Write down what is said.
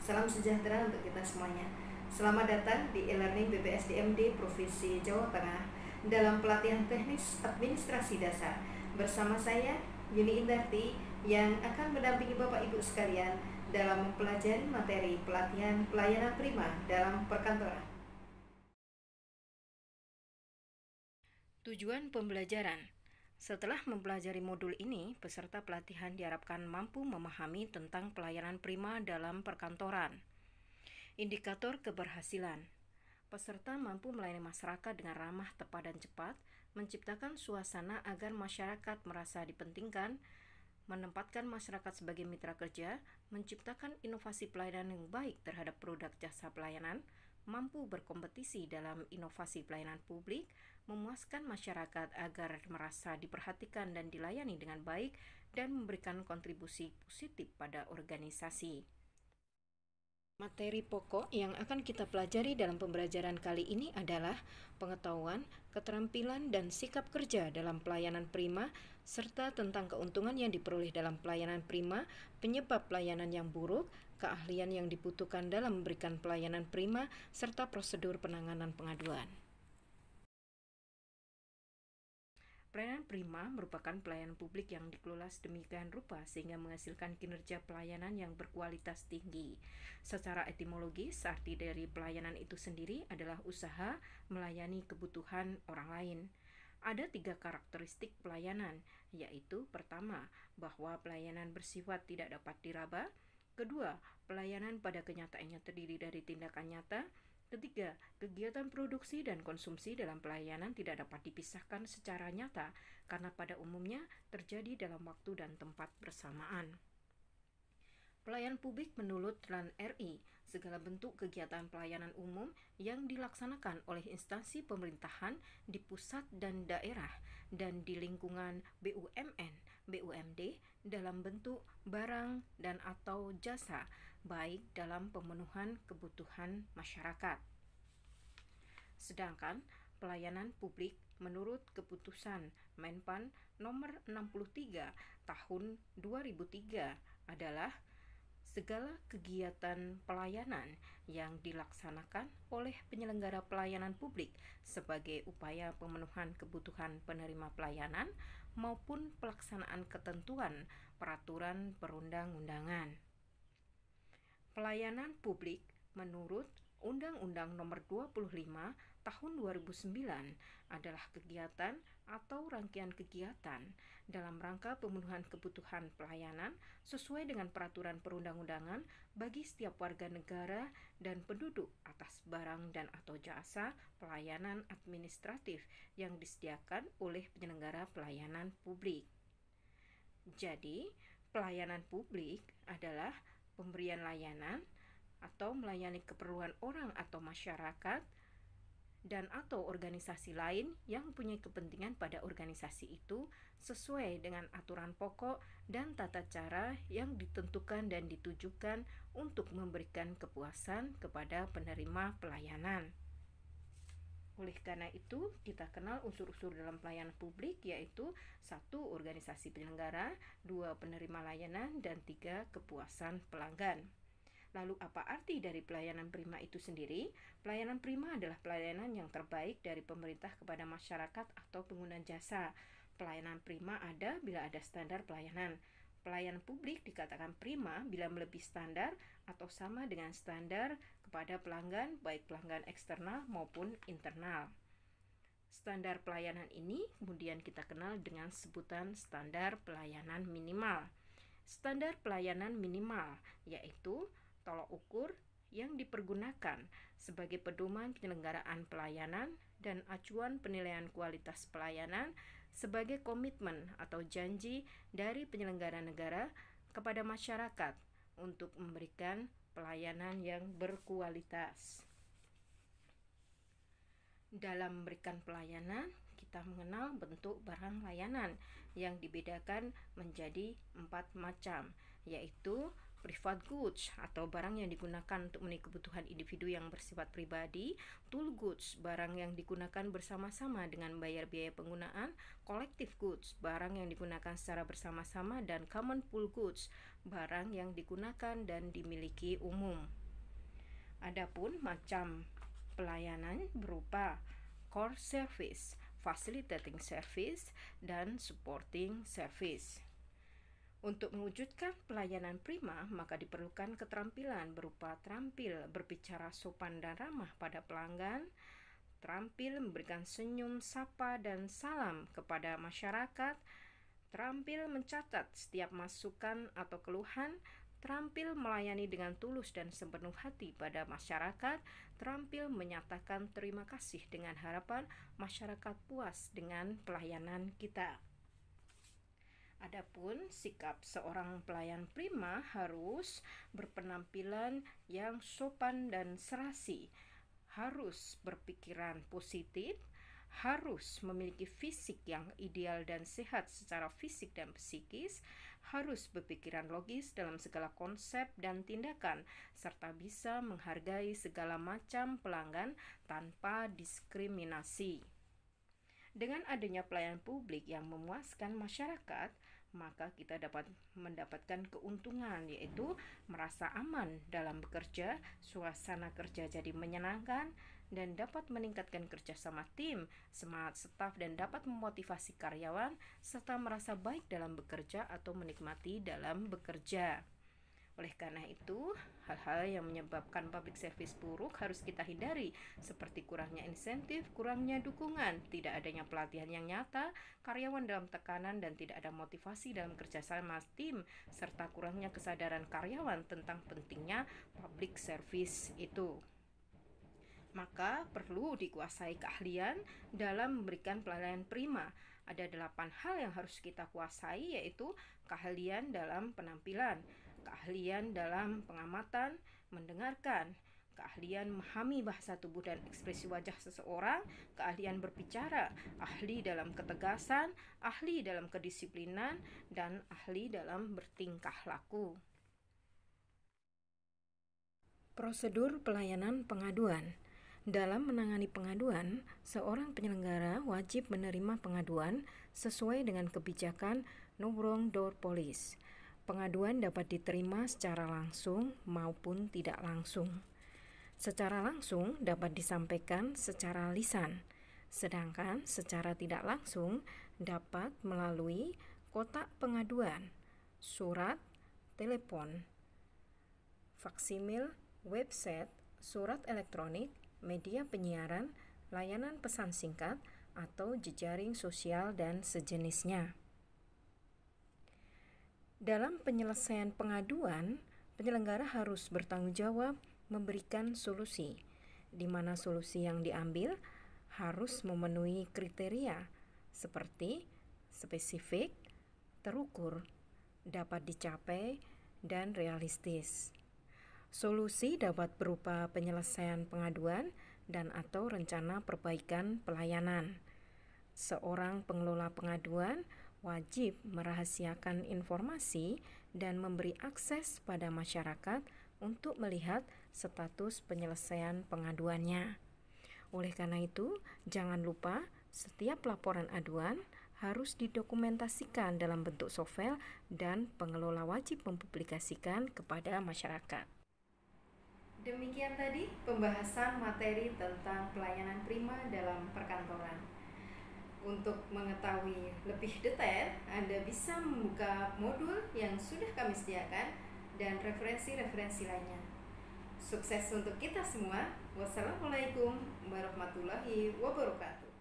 Salam sejahtera untuk kita semuanya. Selamat datang di e-learning BPSDMD Provinsi Jawa Tengah dalam pelatihan teknis administrasi dasar. Bersama saya, Yuni Indarti, yang akan mendampingi Bapak Ibu sekalian dalam mempelajari materi pelatihan pelayanan prima dalam perkantoran. Tujuan pembelajaran. Setelah mempelajari modul ini, peserta pelatihan diharapkan mampu memahami tentang pelayanan prima dalam perkantoran. Indikator keberhasilan. Peserta mampu melayani masyarakat dengan ramah, tepat, dan cepat, menciptakan suasana agar masyarakat merasa dipentingkan, menempatkan masyarakat sebagai mitra kerja, menciptakan inovasi pelayanan yang baik terhadap produk jasa pelayanan, mampu berkompetisi dalam inovasi pelayanan publik, memuaskan masyarakat agar merasa diperhatikan dan dilayani dengan baik, dan memberikan kontribusi positif pada organisasi. Materi pokok yang akan kita pelajari dalam pembelajaran kali ini adalah pengetahuan, keterampilan, dan sikap kerja dalam pelayanan prima, serta tentang keuntungan yang diperoleh dalam pelayanan prima, penyebab pelayanan yang buruk, keahlian yang dibutuhkan dalam memberikan pelayanan prima, serta prosedur penanganan pengaduan. Pelayanan prima merupakan pelayanan publik yang dikelola sedemikian rupa sehingga menghasilkan kinerja pelayanan yang berkualitas tinggi. Secara etimologis, arti dari pelayanan itu sendiri adalah usaha melayani kebutuhan orang lain. Ada 3 karakteristik pelayanan, yaitu pertama, bahwa pelayanan bersifat tidak dapat diraba. Kedua, pelayanan pada kenyataannya terdiri dari tindakan nyata. Ketiga, kegiatan produksi dan konsumsi dalam pelayanan tidak dapat dipisahkan secara nyata karena pada umumnya terjadi dalam waktu dan tempat bersamaan. Pelayanan publik menurut RAN RI, segala bentuk kegiatan pelayanan umum yang dilaksanakan oleh instansi pemerintahan di pusat dan daerah dan di lingkungan BUMN, BUMD dalam bentuk barang dan atau jasa, baik dalam pemenuhan kebutuhan masyarakat. Sedangkan pelayanan publik menurut keputusan Menpan nomor 63 tahun 2003 adalah segala kegiatan pelayanan yang dilaksanakan oleh penyelenggara pelayanan publik sebagai upaya pemenuhan kebutuhan penerima pelayanan maupun pelaksanaan ketentuan peraturan perundang-undangan. Pelayanan publik menurut Undang-Undang Nomor 25 Tahun 2009 adalah kegiatan atau rangkaian kegiatan dalam rangka pemenuhan kebutuhan pelayanan sesuai dengan peraturan perundang-undangan bagi setiap warga negara dan penduduk atas barang dan atau jasa pelayanan administratif yang disediakan oleh penyelenggara pelayanan publik. Jadi, pelayanan publik adalah pemberian layanan atau melayani keperluan orang atau masyarakat dan atau organisasi lain yang mempunyai kepentingan pada organisasi itu sesuai dengan aturan pokok dan tata cara yang ditentukan dan ditujukan untuk memberikan kepuasan kepada penerima pelayanan. Oleh karena itu, kita kenal unsur-unsur dalam pelayanan publik, yaitu 1. Organisasi penyelenggara, 2. Penerima layanan, dan 3. Kepuasan pelanggan. Lalu apa arti dari pelayanan prima itu sendiri? Pelayanan prima adalah pelayanan yang terbaik dari pemerintah kepada masyarakat atau pengguna jasa. Pelayanan prima ada bila ada standar pelayanan. Pelayanan publik dikatakan prima bila melebihi standar atau sama dengan standar kepada pelanggan, baik pelanggan eksternal maupun internal. Standar pelayanan ini kemudian kita kenal dengan sebutan standar pelayanan minimal. Standar pelayanan minimal yaitu tolok ukur yang dipergunakan sebagai pedoman penyelenggaraan pelayanan dan acuan penilaian kualitas pelayanan sebagai komitmen atau janji dari penyelenggara negara kepada masyarakat untuk memberikan pelayanan yang berkualitas. Dalam memberikan pelayanan, kita mengenal bentuk barang layanan yang dibedakan menjadi 4 macam, yaitu private goods atau barang yang digunakan untuk memenuhi kebutuhan individu yang bersifat pribadi, tool goods, barang yang digunakan bersama-sama dengan bayar biaya penggunaan, collective goods, barang yang digunakan secara bersama-sama, dan common pool goods, barang yang digunakan dan dimiliki umum. Adapun macam pelayanan berupa core service, facilitating service, dan supporting service. Untuk mewujudkan pelayanan prima, maka diperlukan keterampilan berupa terampil berbicara sopan dan ramah pada pelanggan, terampil memberikan senyum, sapa, dan salam kepada masyarakat, terampil mencatat setiap masukan atau keluhan, terampil melayani dengan tulus dan sepenuh hati pada masyarakat, terampil menyatakan terima kasih dengan harapan masyarakat puas dengan pelayanan kita. Adapun sikap seorang pelayan prima harus berpenampilan yang sopan dan serasi, harus berpikiran positif, harus memiliki fisik yang ideal dan sehat secara fisik dan psikis, harus berpikiran logis dalam segala konsep dan tindakan, serta bisa menghargai segala macam pelanggan tanpa diskriminasi. Dengan adanya pelayanan publik yang memuaskan masyarakat, maka kita dapat mendapatkan keuntungan, yaitu merasa aman dalam bekerja, suasana kerja jadi menyenangkan, dan dapat meningkatkan kerjasama tim, semangat staf, dan dapat memotivasi karyawan, serta merasa baik dalam bekerja atau menikmati dalam bekerja. Oleh karena itu, hal-hal yang menyebabkan public service buruk harus kita hindari, seperti kurangnya insentif, kurangnya dukungan, tidak adanya pelatihan yang nyata, karyawan dalam tekanan, dan tidak ada motivasi dalam kerjasama tim, serta kurangnya kesadaran karyawan tentang pentingnya public service itu. Maka perlu dikuasai keahlian dalam memberikan pelayanan prima. Ada 8 hal yang harus kita kuasai, yaitu keahlian dalam penampilan, keahlian dalam pengamatan, mendengarkan, keahlian memahami bahasa tubuh dan ekspresi wajah seseorang, keahlian berbicara, ahli dalam ketegasan, ahli dalam kedisiplinan, dan ahli dalam bertingkah laku. Prosedur pelayanan pengaduan. Dalam menangani pengaduan, seorang penyelenggara wajib menerima pengaduan sesuai dengan kebijakan No Wrong Door Policy. Pengaduan dapat diterima secara langsung maupun tidak langsung. Secara langsung dapat disampaikan secara lisan, sedangkan secara tidak langsung dapat melalui kotak pengaduan, surat, telepon, faksimil, website, surat elektronik, media penyiaran, layanan pesan singkat, atau jejaring sosial dan sejenisnya. Dalam penyelesaian pengaduan, penyelenggara harus bertanggung jawab memberikan solusi, di mana solusi yang diambil harus memenuhi kriteria seperti spesifik, terukur, dapat dicapai, dan realistis. Solusi dapat berupa penyelesaian pengaduan dan atau rencana perbaikan pelayanan. Seorang pengelola pengaduan wajib merahasiakan informasi dan memberi akses pada masyarakat untuk melihat status penyelesaian pengaduannya. Oleh karena itu, jangan lupa setiap laporan aduan harus didokumentasikan dalam bentuk softfile dan pengelola wajib mempublikasikan kepada masyarakat. Demikian tadi pembahasan materi tentang pelayanan prima dalam perkantoran. Untuk mengetahui lebih detail, Anda bisa membuka modul yang sudah kami sediakan dan referensi-referensi lainnya. Sukses untuk kita semua. Wassalamualaikum warahmatullahi wabarakatuh.